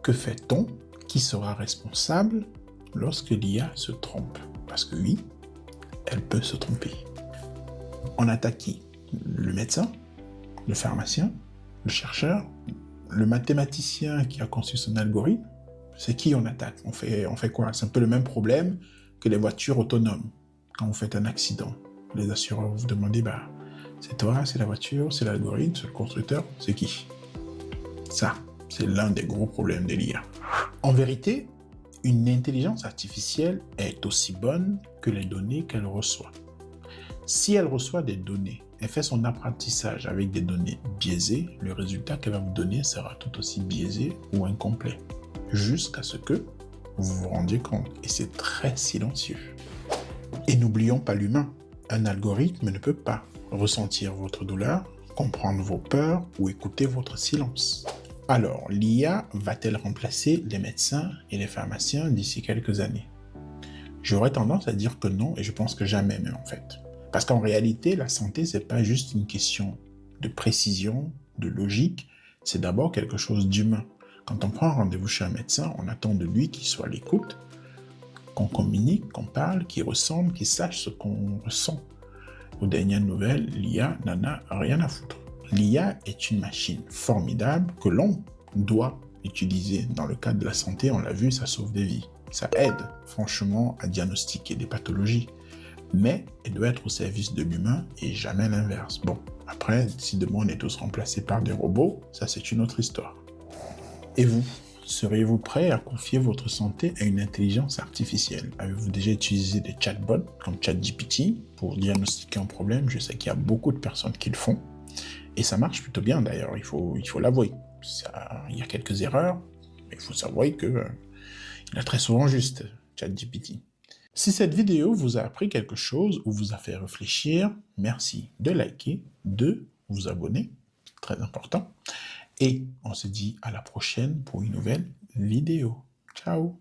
Que fait-on? Qui sera responsable lorsque l'IA se trompe? Parce que oui, elle peut se tromper. On attaque qui? Le médecin, le pharmacien, le chercheur, le mathématicien qui a conçu son algorithme. C'est qui on attaque? On fait quoi? C'est un peu le même problème que les voitures autonomes. Quand vous faites un accident, les assureurs vous demandent, c'est toi, c'est la voiture, c'est l'algorithme, c'est le constructeur, c'est qui? Ça, c'est l'un des gros problèmes de l'IA. En vérité, une intelligence artificielle est aussi bonne que les données qu'elle reçoit. Si elle reçoit des données et fait son apprentissage avec des données biaisées, le résultat qu'elle va vous donner sera tout aussi biaisé ou incomplet, jusqu'à ce que vous vous rendiez compte. Et c'est très silencieux. Et n'oublions pas l'humain. Un algorithme ne peut pas ressentir votre douleur, comprendre vos peurs ou écouter votre silence. Alors, l'IA va-t-elle remplacer les médecins et les pharmaciens d'ici quelques années? J'aurais tendance à dire que non, et je pense que jamais même en fait. Parce qu'en réalité, la santé, c'est pas juste une question de précision, de logique, c'est d'abord quelque chose d'humain. Quand on prend un rendez-vous chez un médecin, on attend de lui qu'il soit à l'écoute, qu'on communique, qu'on parle, qu'il ressemble, qu'il sache ce qu'on ressent. Aux dernières nouvelles, l'IA n'en a rien à foutre. L'IA est une machine formidable que l'on doit utiliser. Dans le cadre de la santé, on l'a vu, ça sauve des vies. Ça aide, franchement, à diagnostiquer des pathologies. Mais elle doit être au service de l'humain et jamais l'inverse. Bon, après, si demain on est tous remplacés par des robots, ça c'est une autre histoire. Et vous, seriez-vous prêt à confier votre santé à une intelligence artificielle? Avez-vous déjà utilisé des chatbots comme ChatGPT pour diagnostiquer un problème? Je sais qu'il y a beaucoup de personnes qui le font. Et ça marche plutôt bien d'ailleurs, il faut l'avouer. Il y a quelques erreurs, mais il faut s'avouer qu'il est très souvent juste, ChatGPT. Si cette vidéo vous a appris quelque chose ou vous a fait réfléchir, merci de liker, de vous abonner, très important. Et on se dit à la prochaine pour une nouvelle vidéo. Ciao!